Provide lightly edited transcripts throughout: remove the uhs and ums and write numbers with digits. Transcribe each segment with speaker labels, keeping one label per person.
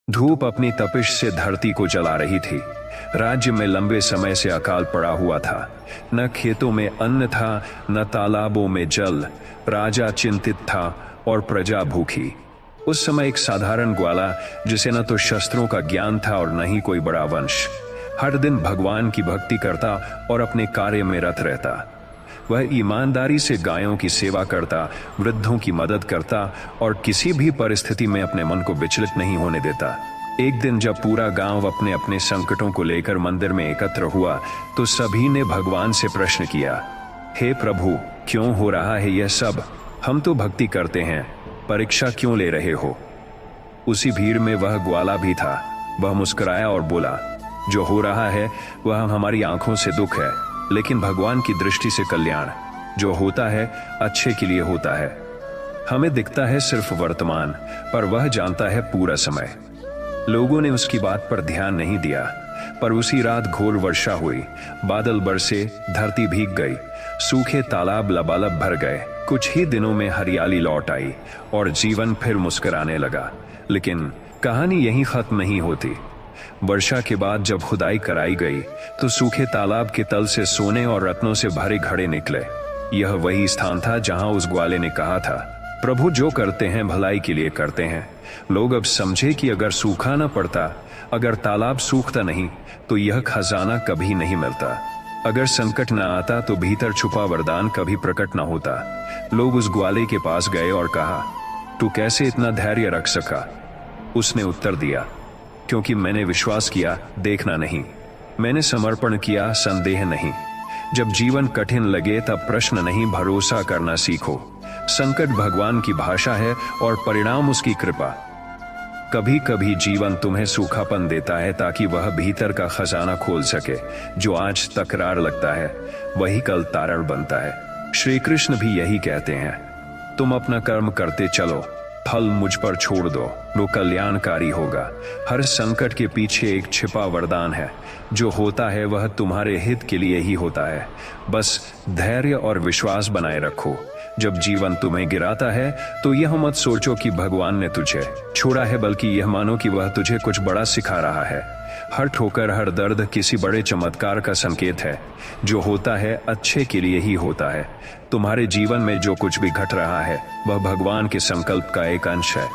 Speaker 1: धूप अपनी तपिश से धरती को जला रही थी। राज्य में लंबे समय से अकाल पड़ा हुआ था। न खेतों में अन्न था, न तालाबों में जल। राजा चिंतित था और प्रजा भूखी। उस समय एक साधारण ग्वाला, जिसे न तो शस्त्रों का ज्ञान था और न ही कोई बड़ा वंश, हर दिन भगवान की भक्ति करता और अपने कार्य में रत रहता। वह ईमानदारी से गायों की सेवा करता, वृद्धों की मदद करता और किसी भी परिस्थिति में अपने मन को विचलित नहीं होने देता। एक दिन जब पूरा गांव अपने अपने संकटों को लेकर मंदिर में एकत्र हुआ, तो सभी ने भगवान से प्रश्न किया, हे प्रभु, क्यों हो रहा है यह सब? हम तो भक्ति करते हैं, परीक्षा क्यों ले रहे हो? उसी भीड़ में वह ग्वाला भी था। वह मुस्कुराया और बोला, जो हो रहा है वह हमारी आंखों से दुख है, लेकिन भगवान की दृष्टि से कल्याण। जो होता है अच्छे के लिए होता है। हमें दिखता है सिर्फ वर्तमान, पर वह जानता है पूरा समय। लोगों ने उसकी बात पर ध्यान नहीं दिया, पर उसी रात घोर वर्षा हुई। बादल बरसे, धरती भीग गई, सूखे तालाब लबालब भर गए। कुछ ही दिनों में हरियाली लौट आई और जीवन फिर मुस्कुराने लगा। लेकिन कहानी यहीं खत्म नहीं होती। वर्षा के बाद जब खुदाई कराई गई, तो सूखे तालाब के तल से सोने और रत्नों से भरे घड़े निकले। यह वही स्थान था जहां उस ग्वाले ने कहा था, प्रभु जो करते हैं भलाई के लिए करते हैं। लोग अब समझे कि अगर सूखा न पड़ता, अगर तालाब सूखता नहीं, तो यह खजाना कभी नहीं मिलता। अगर संकट न आता, तो भीतर छुपा वरदान कभी प्रकट न होता। लोग उस ग्वाले के पास गए और कहा, तू कैसे इतना धैर्य रख सका? उसने उत्तर दिया, क्योंकि मैंने विश्वास किया, देखना नहीं। मैंने समर्पण किया, संदेह नहीं। जब जीवन कठिन लगे, तब प्रश्न नहीं, भरोसा करना सीखो। संकट भगवान की भाषा है और परिणाम उसकी कृपा। कभी कभी जीवन तुम्हें सूखापन देता है, ताकि वह भीतर का खजाना खोल सके। जो आज तकरार लगता है, वही कल तारण बनता है। श्री कृष्ण भी यही कहते हैं, तुम अपना कर्म करते चलो, फल मुझ पर छोड़ दो, वो कल्याणकारी होगा। हर संकट के पीछे एक छिपा वरदान है। जो होता है वह तुम्हारे हित के लिए ही होता है। बस धैर्य और विश्वास बनाए रखो। जब जीवन तुम्हें गिराता है, तो यह मत सोचो कि भगवान ने तुझे छोड़ा है, बल्कि यह मानो कि वह तुझे कुछ बड़ा सिखा रहा है। हर ठोकर, हर दर्द किसी बड़े चमत्कार का संकेत है। जो होता है अच्छे के लिए ही होता है। तुम्हारे जीवन में जो कुछ भी घट रहा है, वह भगवान के संकल्प का एक अंश है।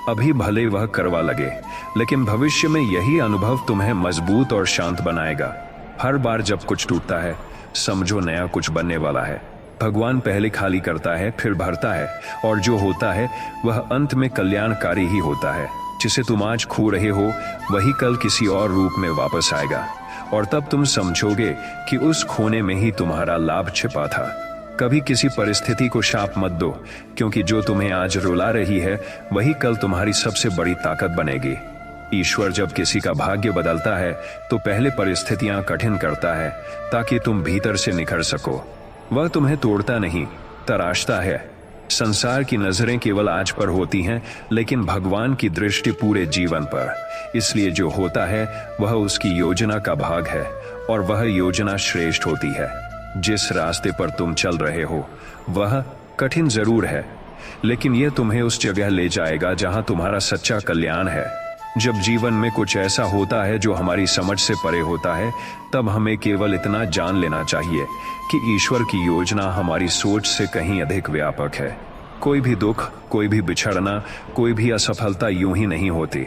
Speaker 1: अभी भले वह करवा लगे, लेकिन भविष्य में यही अनुभव तुम्हें मजबूत और शांत बनाएगा। हर बार जब कुछ टूटता है, समझो नया कुछ बनने वाला है। भगवान पहले खाली करता है, फिर भरता है, और जो होता है वह अंत में कल्याणकारी ही होता है। जिसे तुम आज खो रहे हो, वही कल किसी और रूप में वापस आएगा, और तब तुम समझोगे कि उस खोने में ही तुम्हारा लाभ छिपा था। कभी किसी परिस्थिति को शाप मत दो, क्योंकि जो तुम्हें आज रुला रही है, वही कल तुम्हारी सबसे बड़ी ताकत बनेगी। ईश्वर जब किसी का भाग्य बदलता है, तो पहले परिस्थितियां कठिन करता है, ताकि तुम भीतर से निखर सको। वह तुम्हें तोड़ता नहीं, तराशता है। संसार की नजरें केवल आज पर होती हैं, लेकिन भगवान की दृष्टि पूरे जीवन पर। इसलिए जो होता है वह उसकी योजना का भाग है, और वह योजना श्रेष्ठ होती है। जिस रास्ते पर तुम चल रहे हो, वह कठिन जरूर है, लेकिन यह तुम्हें उस जगह ले जाएगा जहां तुम्हारा सच्चा कल्याण है। जब जीवन में कुछ ऐसा होता है जो हमारी समझ से परे होता है, तब हमें केवल इतना जान लेना चाहिए कि ईश्वर की योजना हमारी सोच से कहीं अधिक व्यापक है। कोई भी दुख, कोई भी बिछड़ना, कोई भी असफलता यूं ही नहीं होती।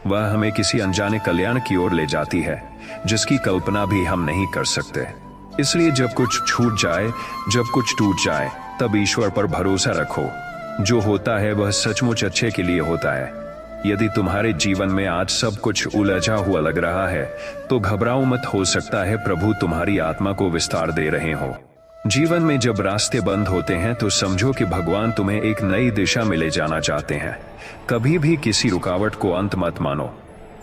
Speaker 1: वह हमें किसी अनजाने कल्याण की ओर ले जाती है, जिसकी कल्पना भी हम नहीं कर सकते। इसलिए जब कुछ छूट जाए, जब कुछ टूट जाए, तब ईश्वर पर भरोसा रखो। जो होता है वह सचमुच अच्छे के लिए होता है। यदि तुम्हारे जीवन में आज सब कुछ उलझा हुआ लग रहा है, तो घबराओ मत। हो सकता है प्रभु तुम्हारी आत्मा को विस्तार दे रहे हो। जीवन में जब रास्ते बंद होते हैं, तो समझो कि भगवान तुम्हें एक नई दिशा में ले जाना चाहते हैं। कभी भी किसी रुकावट को अंत मत मानो,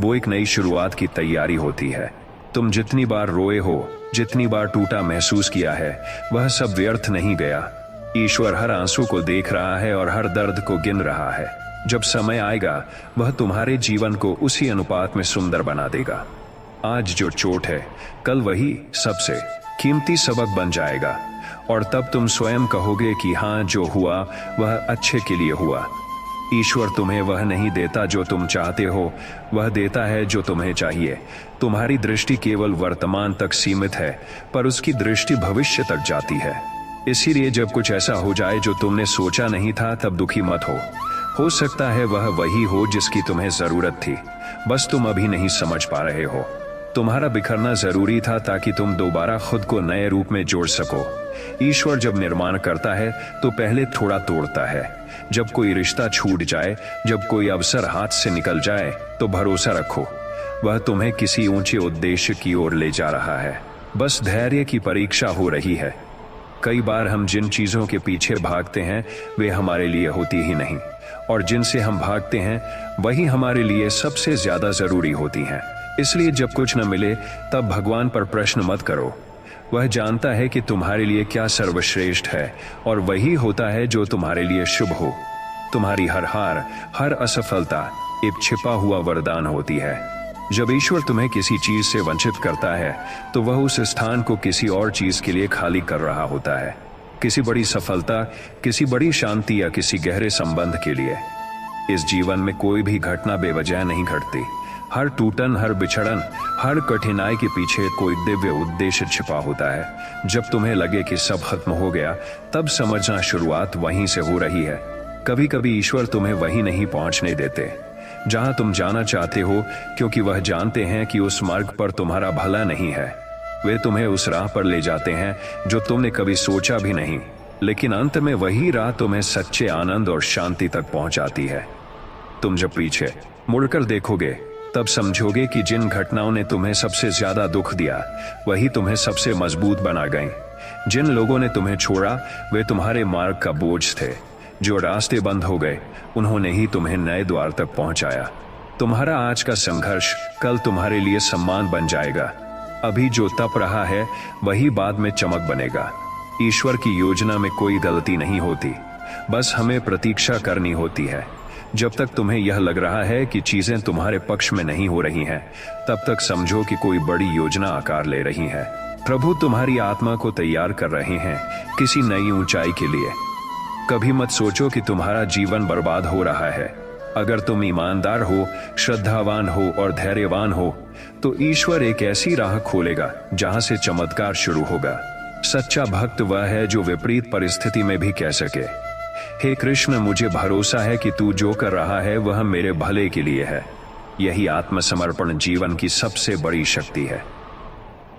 Speaker 1: वो एक नई शुरुआत की तैयारी होती है। तुम जितनी बार रोए हो, जितनी बार टूटा महसूस किया है, वह सब व्यर्थ नहीं गया। ईश्वर हर आंसू को देख रहा है और हर दर्द को गिन रहा है। जब समय आएगा, वह तुम्हारे जीवन को उसी अनुपात में सुंदर बना देगा। आज जो चोट है, कल वही सबसे कीमती सबक बन जाएगा, और तब तुम स्वयं कहोगे कि हाँ, जो हुआ वह अच्छे के लिए हुआ। ईश्वर तुम्हें वह नहीं देता जो तुम चाहते हो, वह देता है जो तुम्हें चाहिए। तुम्हारी दृष्टि केवल वर्तमान तक सीमित है, पर उसकी दृष्टि भविष्य तक जाती है। इसीलिए जब कुछ ऐसा हो जाए जो तुमने सोचा नहीं था, तब दुखी मत हो सकता है वह वही हो जिसकी तुम्हें जरूरत थी, बस तुम अभी नहीं समझ पा रहे हो। तुम्हारा बिखरना जरूरी था ताकि तुम दोबारा खुद को नए रूप में जोड़ सको। ईश्वर जब निर्माण करता है तो पहले थोड़ा तोड़ता है। जब कोई रिश्ता छूट जाए, जब कोई अवसर हाथ से निकल जाए, तो भरोसा रखो, वह तुम्हें किसी ऊंचे उद्देश्य की ओर ले जा रहा है। बस धैर्य की परीक्षा हो रही है। कई बार हम जिन चीजों के पीछे भागते हैं वे हमारे लिए होती ही नहीं, और जिनसे हम भागते हैं वही हमारे लिए सबसे ज्यादा जरूरी होती हैं। इसलिए जब कुछ न मिले तब भगवान पर प्रश्न मत करो। वह जानता है कि तुम्हारे लिए क्या सर्वश्रेष्ठ है, और वही होता है जो तुम्हारे लिए शुभ हो। तुम्हारी हर हार, हर असफलता एक छिपा हुआ वरदान होती है। जब ईश्वर तुम्हें किसी चीज से वंचित करता है तो वह उस स्थान को किसी और चीज के लिए खाली कर रहा होता है। किसी बड़ी सफलता, किसी बड़ी शांति या किसी गहरे संबंध के लिए। इस जीवन में कोई भी घटना बेवजह नहीं घटती। हर टूटन, हर बिछड़न, हर कठिनाई के पीछे कोई दिव्य उद्देश्य छिपा होता है। जब तुम्हें लगे कि सब खत्म हो गया, तब समझना शुरुआत वहीं से हो रही है। कभी कभी ईश्वर तुम्हें वहीं नहीं पहुंचने देते जहां तुम जाना चाहते हो, क्योंकि वह जानते हैं कि उस मार्ग पर तुम्हारा भला नहीं है। वे तुम्हें उस राह पर ले जाते हैं जो तुमने कभी सोचा भी नहीं, लेकिन अंत में वही राह तुम्हें सच्चे आनंद और शांति तक पहुंचाती है। तुम जब पीछे मुड़कर देखोगे तब समझोगे कि जिन घटनाओं ने तुम्हें सबसे ज्यादा दुख दिया वही तुम्हें सबसे मजबूत बना गए। जिन लोगों ने तुम्हें छोड़ा वे तुम्हारे मार्ग का बोझ थे। जो रास्ते बंद हो गए उन्होंने ही तुम्हें नए द्वार तक पहुंचाया। तुम्हारा आज का संघर्ष कल तुम्हारे लिए सम्मान बन जाएगा। अभी जो तप रहा है वही बाद में चमक बनेगा। ईश्वर की योजना में कोई गलती नहीं होती, बस हमें प्रतीक्षा करनी होती है। जब तक तुम्हें यह लग रहा है कि चीजें तुम्हारे पक्ष में नहीं हो रही हैं, तब तक समझो कि कोई बड़ी योजना आकार ले रही है। प्रभु तुम्हारी आत्मा को तैयार कर रहे हैं किसी नई ऊंचाई के लिए। कभी मत सोचो कि तुम्हारा जीवन बर्बाद हो रहा है। अगर तुम ईमानदार हो, श्रद्धावान हो और धैर्यवान हो, तो ईश्वर एक ऐसी राह खोलेगा जहां से चमत्कार शुरू होगा। सच्चा भक्त वह है जो विपरीत परिस्थिति में भी कह सके, हे कृष्ण, मुझे भरोसा है कि तू जो कर रहा है वह मेरे भले के लिए है। यही आत्मसमर्पण जीवन की सबसे बड़ी शक्ति है।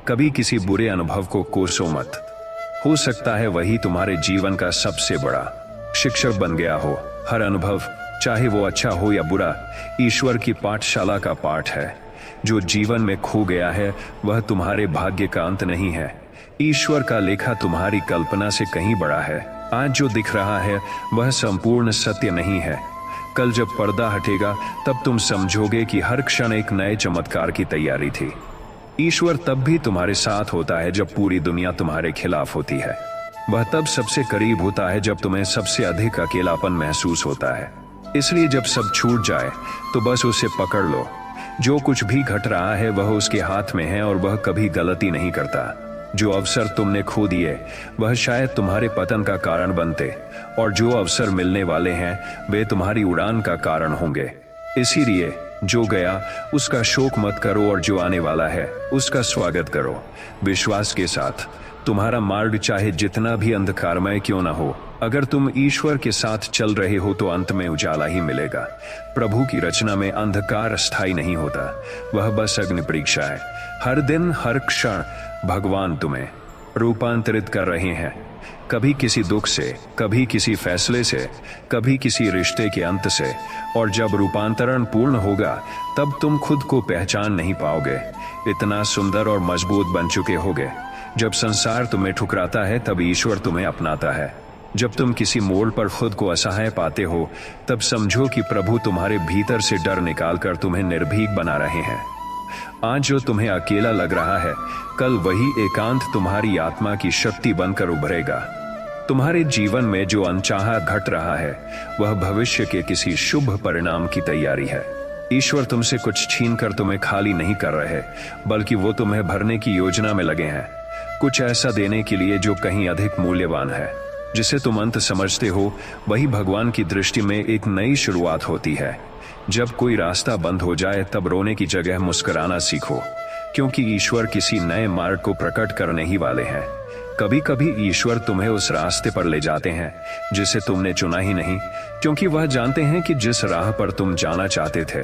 Speaker 1: कभी किसी बुरे अनुभव को कोसो मत। हो सकता है वही तुम्हारे जीवन का सबसे बड़ा शिक्षक बन गया हो। हर अनुभव, चाहे वो अच्छा हो या बुरा, ईश्वर की पाठशाला का पाठ है। जो जीवन में खो गया है वह तुम्हारे भाग्य का अंत नहीं है। ईश्वर का लेखा तुम्हारी कल्पना से कहीं बड़ा है। आज जो दिख रहा है वह संपूर्ण सत्य नहीं है। कल जब पर्दा हटेगा तब तुम समझोगे कि हर क्षण एक नए चमत्कार की तैयारी थी। ईश्वर तब भी तुम्हारे साथ होता है जब पूरी दुनिया तुम्हारे खिलाफ होती है। वह तब सबसे करीब होता है जब तुम्हें सबसे अधिक अकेलापन महसूस होता है। इसलिए जब सब छूट जाए तो बस उसे पकड़ लो। जो कुछ भी घट रहा है वह उसके हाथ में है और वह कभी गलती नहीं करता। जो अवसर तुमने खो दिए वह शायद तुम्हारे पतन का कारण बनते, और जो अवसर मिलने वाले हैं वे तुम्हारी उड़ान का कारण होंगे। इसीलिए जो गया उसका शोक मत करो और जो आने वाला है उसका स्वागत करो विश्वास के साथ। तुम्हारा मार्ग चाहे जितना भी अंधकारमय क्यों ना हो, अगर तुम ईश्वर के साथ चल रहे हो तो अंत में उजाला ही मिलेगा। प्रभु की रचना में अंधकार स्थायी नहीं होता, वह बस अग्नि परीक्षा है। हर दिन, हर क्षण भगवान तुम्हें रूपांतरित कर रहे हैं, कभी किसी दुख से, कभी किसी फैसले से, कभी किसी रिश्ते के अंत से। और जब रूपांतरण पूर्ण होगा तब तुम खुद को पहचान नहीं पाओगे। इतना सुंदर और मजबूत बन चुके होगे। जब संसार तुम्हें ठुकराता है तब ईश्वर तुम्हें अपनाता है। जब तुम किसी मोड़ पर खुद को असहाय पाते हो तब समझो कि प्रभु तुम्हारे भीतर से डर निकालकर तुम्हें निर्भीक बना रहे हैं। आज जो तुम्हें अकेला लग रहा है, कल वही एकांत तुम्हारी आत्मा की शक्ति बनकर उभरेगा। तुम्हारे जीवन में जो अनचाहा घट रहा है वह भविष्य के किसी शुभ परिणाम की तैयारी है। ईश्वर तुमसे कुछ छीनकर तुम्हें खाली नहीं कर रहे, बल्कि वो तुम्हें भरने की योजना में लगे हैं, कुछ ऐसा देने के लिए जो कहीं अधिक मूल्यवान है। जिसे तुम अंत समझते हो वही भगवान की दृष्टि में एक नई शुरुआत होती है। जब कोई रास्ता बंद हो जाए तब रोने की जगह मुस्कुराना सीखो, क्योंकि ईश्वर किसी नए मार्ग को प्रकट करने ही वाले हैं। कभी कभी ईश्वर तुम्हें उस रास्ते पर ले जाते हैं जिसे तुमने चुना ही नहीं, क्योंकि वह जानते हैं कि जिस राह पर तुम जाना चाहते थे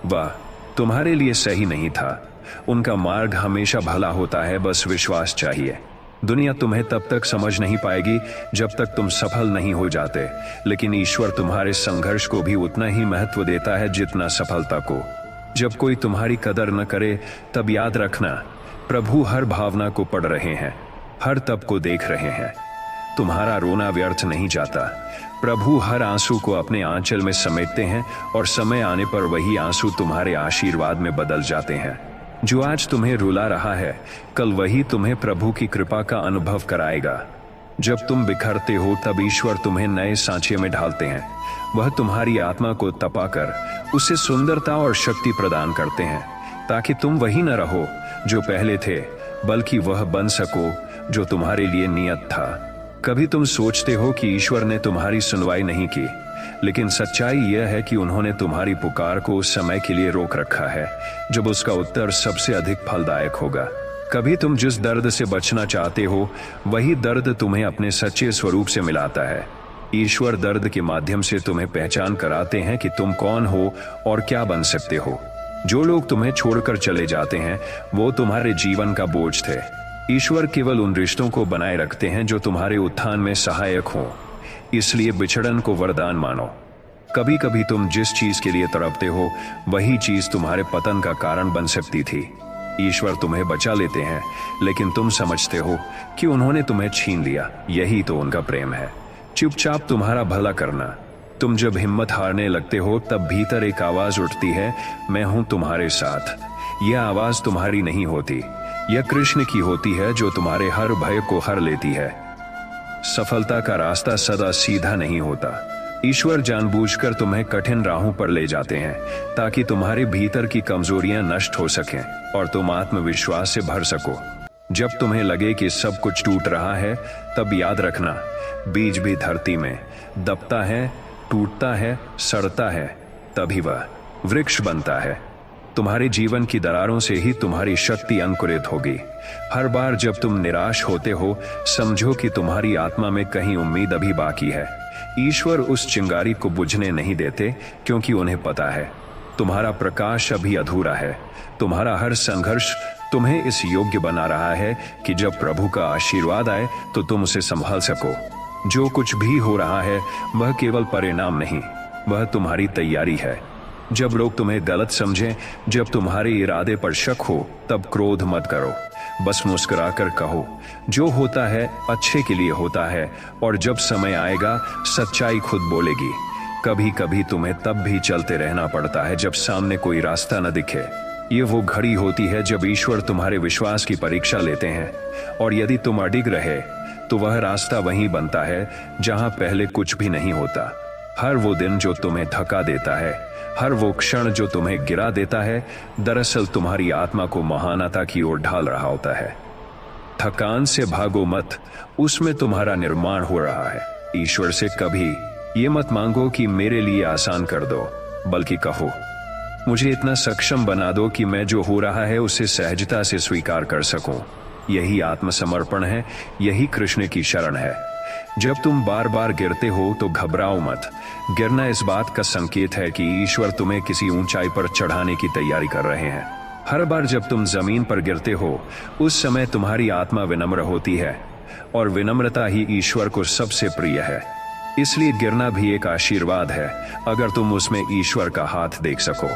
Speaker 1: वह तुम्हारे लिए सही नहीं था। उनका मार्ग हमेशा भला होता है, बस विश्वास चाहिए। दुनिया तुम्हें तब तक समझ नहीं पाएगी जब तक तुम सफल नहीं हो जाते, लेकिन ईश्वर तुम्हारे संघर्ष को भी उतना ही महत्व देता है जितना सफलता को। जब कोई तुम्हारी कदर न करे तब याद रखना, प्रभु हर भावना को पढ़ रहे हैं, हर तप को देख रहे हैं। तुम्हारा रोना व्यर्थ नहीं जाता। प्रभु हर आंसू को अपने आंचल में समेटते हैं और समय आने पर वही आंसू तुम्हारे आशीर्वाद में बदल जाते हैं। जो आज तुम्हें रुला रहा है, कल वही तुम्हें प्रभु की कृपा का अनुभव कराएगा। जब तुम बिखरते हो तब ईश्वर तुम्हें नए सांचे में ढालते हैं। वह तुम्हारी आत्मा को तपाकर उसे सुंदरता और शक्ति प्रदान करते हैं, ताकि तुम वही न रहो जो पहले थे, बल्कि वह बन सको जो तुम्हारे लिए नियत था। कभी तुम सोचते हो कि ईश्वर ने तुम्हारी सुनवाई नहीं की, लेकिन सच्चाई यह है कि उन्होंने तुम्हारी पुकार को उस समय के लिए रोक रखा है जब उसका उत्तर सबसे अधिक फलदायक होगा। कभी तुम जिस दर्द से बचना चाहते हो वही दर्द तुम्हें अपने सच्चे स्वरूप से मिलाता है। ईश्वर दर्द के माध्यम से तुम्हें पहचान कराते हैं कि तुम कौन हो और क्या बन सकते हो। जो लोग तुम्हें छोड़कर चले जाते हैं वो तुम्हारे जीवन का बोझ थे। ईश्वर केवल उन रिश्तों को बनाए रखते हैं जो तुम्हारे उत्थान में सहायक हों, इसलिए बिछड़न को वरदान मानो। कभी कभी तुम जिस चीज के लिए तड़पते हो वही चीज तुम्हारे पतन का कारण बन सकती थी। ईश्वर तुम्हें बचा लेते हैं, लेकिन तुम समझते हो कि उन्होंने तुम्हें छीन लिया। यही तो उनका प्रेम है, चुपचाप तुम्हारा भला करना। तुम जब हिम्मत हारने लगते हो तब भीतर एक आवाज उठती है, मैं हूं तुम्हारे साथ। यह आवाज तुम्हारी नहीं होती, यह कृष्ण की होती है जो तुम्हारे हर भय को हर लेती है। सफलता का रास्ता सदा सीधा नहीं होता। ईश्वर जानबूझकर तुम्हें कठिन राहों पर ले जाते हैं ताकि तुम्हारे भीतर की कमजोरियां नष्ट हो सकें और तुम आत्मविश्वास से भर सको। जब तुम्हें लगे कि सब कुछ टूट रहा है तब याद रखना, बीज भी धरती में दबता है, टूटता है, सड़ता है, तभी वह वृक्ष बनता है। तुम्हारे जीवन की दरारों से ही तुम्हारी शक्ति अंकुरित होगी। हर बार जब तुम निराश होते हो समझो कि तुम्हारी आत्मा में कहीं उम्मीद अभी बाकी है। ईश्वर उस चिंगारी को बुझने नहीं देते, क्योंकि उन्हें पता है तुम्हारा प्रकाश अभी अधूरा है। तुम्हारा हर संघर्ष तुम्हें इस योग्य बना रहा है कि जब प्रभु का आशीर्वाद आए तो तुम उसे संभाल सको। जो कुछ भी हो रहा है वह केवल परिणाम नहीं, वह तुम्हारी तैयारी है। जब लोग तुम्हें गलत समझें, जब तुम्हारे इरादे पर शक हो, तब क्रोध मत करो, बस मुस्कुराकर कहो, जो होता है अच्छे के लिए होता है और जब समय आएगा सच्चाई खुद बोलेगी। कभी कभी तुम्हें तब भी चलते रहना पड़ता है जब सामने कोई रास्ता न दिखे। ये वो घड़ी होती है जब ईश्वर तुम्हारे विश्वास की परीक्षा लेते हैं, और यदि तुम अडिग रहे तो वह रास्ता वहीं बनता है जहां पहले कुछ भी नहीं होता। हर वो दिन जो तुम्हें थका देता है, हर वो क्षण जो तुम्हें गिरा देता है, दरअसल तुम्हारी आत्मा को महानता की ओर ढाल रहा होता है। थकान से भागो मत, उसमें तुम्हारा निर्माण हो रहा है। ईश्वर से कभी ये मत मांगो कि मेरे लिए आसान कर दो, बल्कि कहो, मुझे इतना सक्षम बना दो कि मैं जो हो रहा है उसे सहजता से स्वीकार कर सकूं। यही आत्मसमर्पण है, यही कृष्ण की शरण है। जब तुम बार बार गिरते हो तो घबराओ मत। गिरना इस बात का संकेत है कि ईश्वर तुम्हें किसी ऊंचाई पर चढ़ाने की तैयारी कर रहे हैं। हर बार जब तुम जमीन पर गिरते हो उस समय तुम्हारी आत्मा विनम्र होती है, और विनम्रता ही ईश्वर को सबसे प्रिय है। इसलिए गिरना भी एक आशीर्वाद है, अगर तुम उसमें ईश्वर का हाथ देख सको।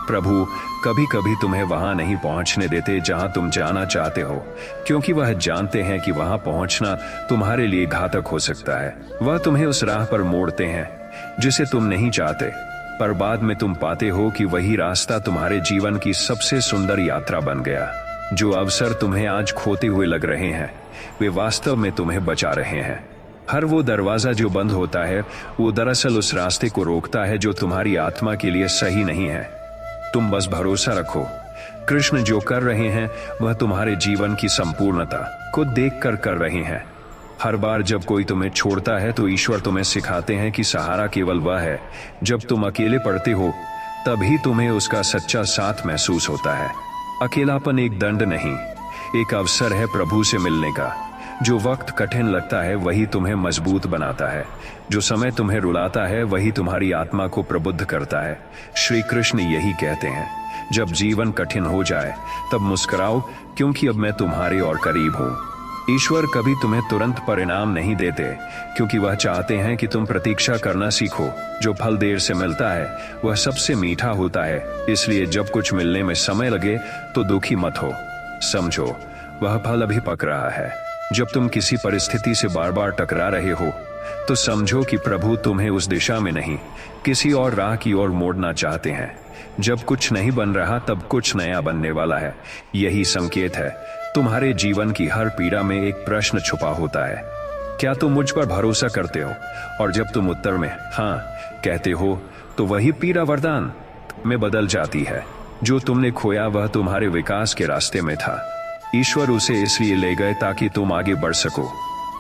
Speaker 1: प्रभु कभी कभी तुम्हें वहां नहीं पहुंचने देते जहां तुम जाना चाहते हो, क्योंकि वह जानते हैं कि वहां पहुंचना तुम्हारे लिए घातक हो सकता है। वह तुम्हें उस राह पर मोड़ते हैं जिसे तुम नहीं चाहते, पर बाद में तुम पाते हो कि वही रास्ता तुम्हारे जीवन की सबसे सुंदर यात्रा बन गया। जो अवसर तुम्हें आज खोते हुए लग रहे हैं वे वास्तव में तुम्हें बचा रहे हैं। हर वो दरवाजा जो बंद होता है वो दरअसल उस रास्ते को रोकता है जो तुम्हारी आत्मा के लिए सही नहीं है। तुम बस भरोसा रखो, कृष्ण जो कर रहे हैं वह तुम्हारे जीवन की संपूर्णता को देखकर कर रहे हैं। हर बार जब कोई तुम्हें छोड़ता है तो ईश्वर तुम्हें सिखाते हैं कि सहारा केवल वह है जब तुम अकेले पड़ते हो, तभी तुम्हें उसका सच्चा साथ महसूस होता है। अकेलापन एक दंड नहीं, एक अवसर है प्रभु से मिलने का। जो वक्त कठिन लगता है वही तुम्हें मजबूत बनाता है। जो समय तुम्हें रुलाता है वही तुम्हारी आत्मा को प्रबुद्ध करता है। श्री कृष्ण यही कहते हैं, जब जीवन कठिन हो जाए तब मुस्कुराओ, क्योंकि अब मैं तुम्हारे और करीब हूँ। ईश्वर कभी तुम्हें तुरंत परिणाम नहीं देते, क्योंकि वह चाहते हैं कि तुम प्रतीक्षा करना सीखो। जो फल देर से मिलता है वह सबसे मीठा होता है। इसलिए जब कुछ मिलने में समय लगे तो दुखी मत हो, समझो वह फल अभी पक रहा है। जब तुम किसी परिस्थिति से बार बार टकरा रहे हो तो समझो कि प्रभु तुम्हें उस दिशा में नहीं, किसी और राह की ओर मोड़ना चाहते हैं। जब कुछ नहीं बन रहा तब कुछ नया बनने वाला है। यही संकेत है। तुम्हारे जीवन की हर पीड़ा में एक प्रश्न छुपा होता है, क्या तुम मुझ पर भरोसा करते हो? और जब तुम उत्तर में हाँ कहते हो तो वही पीड़ा वरदान में बदल जाती है। जो तुमने खोया वह तुम्हारे विकास के रास्ते में था। ईश्वर उसे इसलिए ले गए ताकि तुम आगे बढ़ सको।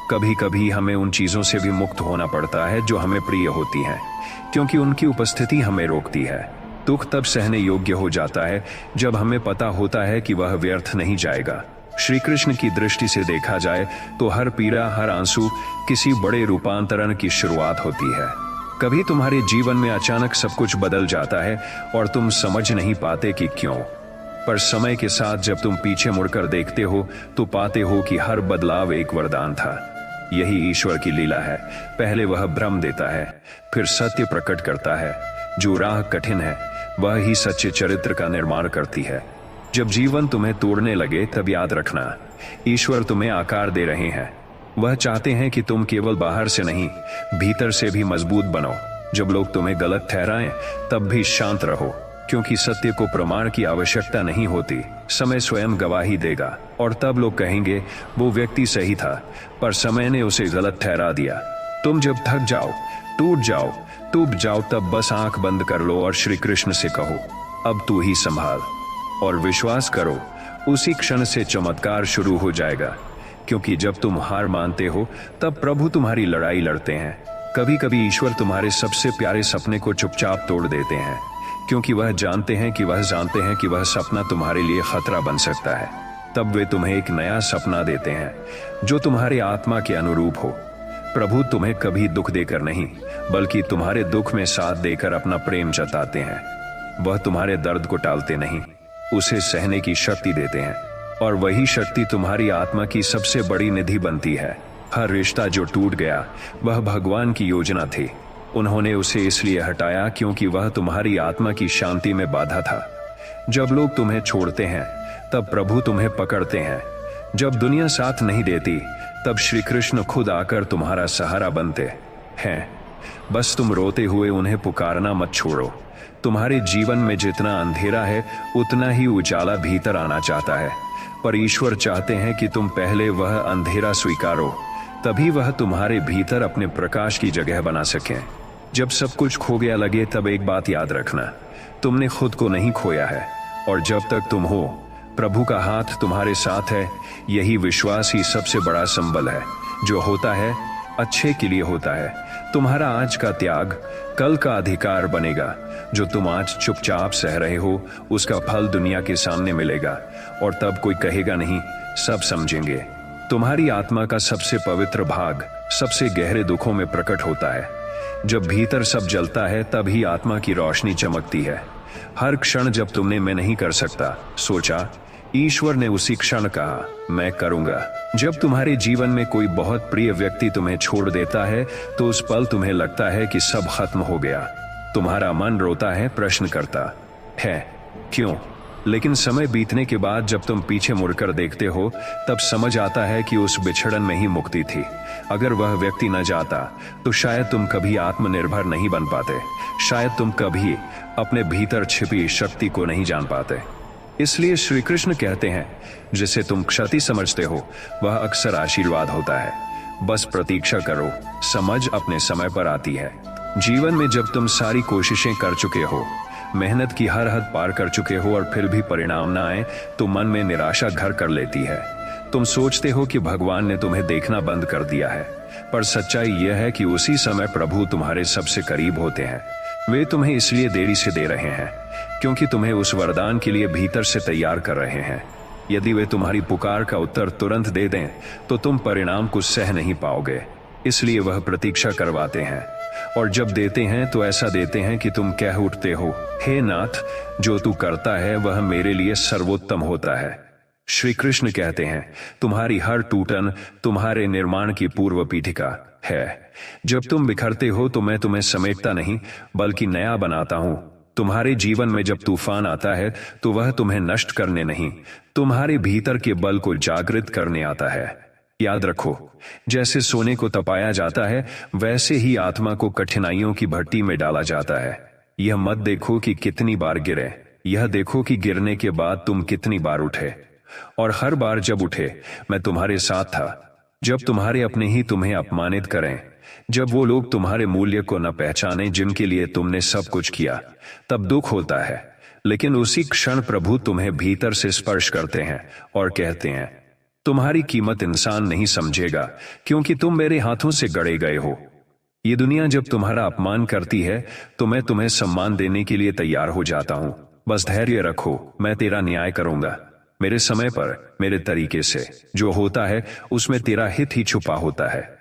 Speaker 1: कभी कभी हमें उन चीजों से भी मुक्त होना पड़ता है जो हमें प्रिय होती हैं, क्योंकि उनकी उपस्थिति हमें रोकती है। दुख तब सहने योग्य हो जाता है जब हमें पता होता है कि वह व्यर्थ नहीं जाएगा। श्री कृष्ण की दृष्टि से देखा जाए तो हर पीड़ा, हर आंसू किसी बड़े रूपांतरण की शुरुआत होती है। कभी तुम्हारे जीवन में अचानक सब कुछ बदल जाता है और तुम समझ नहीं पाते कि क्यों। पर समय के साथ जब तुम पीछे मुड़कर देखते हो तो पाते हो कि हर बदलाव एक वरदान था। यही ईश्वर की लीला है। पहले वह भ्रम देता है, फिर सत्य प्रकट करता है। जो राह कठिन है वह ही सच्चे चरित्र का निर्माण करती है। जब जीवन तुम्हें तोड़ने लगे तब याद रखना, ईश्वर तुम्हें आकार दे रहे हैं। वह चाहते हैं कि तुम केवल बाहर से नहीं, भीतर से भी मजबूत बनो। जब लोग तुम्हें गलत ठहराएं तब भी शांत रहो, क्योंकि सत्य को प्रमाण की आवश्यकता नहीं होती। समय स्वयं गवाही देगा और तब लोग कहेंगे वो व्यक्ति सही था, पर समय ने उसे गलत ठहरा दिया। तुम जब थक जाओ, टूट जाओ, टूट जाओ, तब बस आंख बंद कर लो और श्री कृष्ण से कहो, अब तू ही संभाल। और विश्वास करो, उसी क्षण से चमत्कार शुरू हो जाएगा। क्योंकि जब तुम हार मानते हो तब प्रभु तुम्हारी लड़ाई लड़ते हैं। कभी कभी ईश्वर तुम्हारे सबसे प्यारे सपने को चुपचाप तोड़ देते हैं, क्योंकि वह जानते हैं कि वह सपना तुम्हारे लिए खतरा बन सकता है। तब वे तुम्हें एक नया सपना देते हैं जो तुम्हारे आत्मा के अनुरूप हो। प्रभु तुम्हें कभी दुख देकर नहीं, बल्कि तुम्हारे दुख में साथ देकर अपना प्रेम जताते हैं। वह तुम्हारे दर्द को टालते नहीं, उसे सहने की शक्ति देते हैं, और वही शक्ति तुम्हारी आत्मा की सबसे बड़ी निधि बनती है। हर रिश्ता जो टूट गया वह भगवान की योजना थी। उन्होंने उसे इसलिए हटाया क्योंकि वह तुम्हारी आत्मा की शांति में बाधा था। जब लोग तुम्हें छोड़ते हैं तब प्रभु तुम्हें पकड़ते हैं। जब दुनिया साथ नहीं देती तब श्री कृष्ण खुद आकर तुम्हारा सहारा बनते हैं। बस तुम रोते हुए उन्हें पुकारना मत छोड़ो। तुम्हारे जीवन में जितना अंधेरा है उतना ही उजाला भीतर आना चाहता है, पर ईश्वर चाहते हैं कि तुम पहले वह अंधेरा स्वीकारो, तभी वह तुम्हारे भीतर अपने प्रकाश की जगह बना सकें। जब सब कुछ खो गया लगे तब एक बात याद रखना, तुमने खुद को नहीं खोया है, और जब तक तुम हो प्रभु का हाथ तुम्हारे साथ है। यही विश्वास ही सबसे बड़ा संबल है। जो होता है अच्छे के लिए होता है। तुम्हारा आज का त्याग कल का अधिकार बनेगा। जो तुम आज चुपचाप सह रहे हो उसका फल दुनिया के सामने मिलेगा, और तब कोई कहेगा नहीं, सब समझेंगे। तुम्हारी आत्मा का सबसे पवित्र भाग सबसे गहरे दुखों में प्रकट होता है। जब भीतर सब जलता है तब ही आत्मा की रोशनी चमकती है। हर क्षण जब तुमने मैं नहीं कर सकता सोचा, ईश्वर ने उसी क्षण कहा मैं करूंगा। जब तुम्हारे जीवन में कोई बहुत प्रिय व्यक्ति तुम्हें छोड़ देता है तो उस पल तुम्हें लगता है कि सब खत्म हो गया। तुम्हारा मन रोता है, प्रश्न करता है क्यों। लेकिन समय बीतने के बाद जब तुम पीछे मुड़कर देखते हो तब समझ आता है कि उस बिछड़न में ही मुक्ति थी। अगर वह व्यक्ति न जाता तो शायद तुम कभी आत्मनिर्भर नहीं बन पाते, शायद तुम कभी अपने भीतर छिपी शक्ति को नहीं जान पाते। इसलिए श्री कृष्ण कहते हैं, जिसे तुम क्षति समझते हो वह अक्सर आशीर्वाद होता है। बस प्रतीक्षा करो, समझ अपने समय पर आती है। जीवन में जब तुम सारी कोशिशें कर चुके हो, मेहनत की हर हद पार कर चुके हो और फिर भी परिणाम न आए तो मन में निराशा घर कर लेती है। तुम सोचते हो कि भगवान ने तुम्हें देखना बंद कर दिया है, पर सच्चाई यह है कि उसी समय प्रभु तुम्हारे सबसे करीब होते हैं। वे तुम्हें इसलिए देरी से दे रहे हैं क्योंकि तुम्हें उस वरदान के लिए भीतर से तैयार कर रहे हैं। यदि वे तुम्हारी पुकार का उत्तर तुरंत दे दें तो तुम परिणाम को सह नहीं पाओगे, इसलिए वह प्रतीक्षा करवाते हैं। और जब देते हैं तो ऐसा देते हैं कि तुम कह उठते हो, हे नाथ, जो तू करता है वह मेरे लिए सर्वोत्तम होता है। श्री कृष्ण कहते हैं, तुम्हारी हर टूटन तुम्हारे निर्माण की पूर्व पीठिका है। जब तुम बिखरते हो तो मैं तुम्हें समेटता नहीं बल्कि नया बनाता हूं। तुम्हारे जीवन में जब तूफान आता है तो वह तुम्हें नष्ट करने नहीं, तुम्हारे भीतर के बल को जागृत करने आता है। याद रखो, जैसे सोने को तपाया जाता है वैसे ही आत्मा को कठिनाइयों की भट्टी में डाला जाता है। यह मत देखो कि कितनी बार गिरे, यह देखो कि गिरने के बाद तुम कितनी बार उठे। और हर बार जब उठे मैं तुम्हारे साथ था। जब तुम्हारे अपने ही तुम्हें अपमानित करें, जब वो लोग तुम्हारे मूल्य को न पहचाने जिनके लिए तुमने सब कुछ किया, तब दुख होता है। लेकिन उसी क्षण प्रभु तुम्हें भीतर से स्पर्श करते हैं और कहते हैं, तुम्हारी कीमत इंसान नहीं समझेगा क्योंकि तुम मेरे हाथों से गढ़े गए हो। ये दुनिया जब तुम्हारा अपमान करती है तो मैं तुम्हें सम्मान देने के लिए तैयार हो जाता हूं। बस धैर्य रखो, मैं तेरा न्याय करूंगा, मेरे समय पर, मेरे तरीके से। जो होता है उसमें तेरा हित ही छुपा होता है।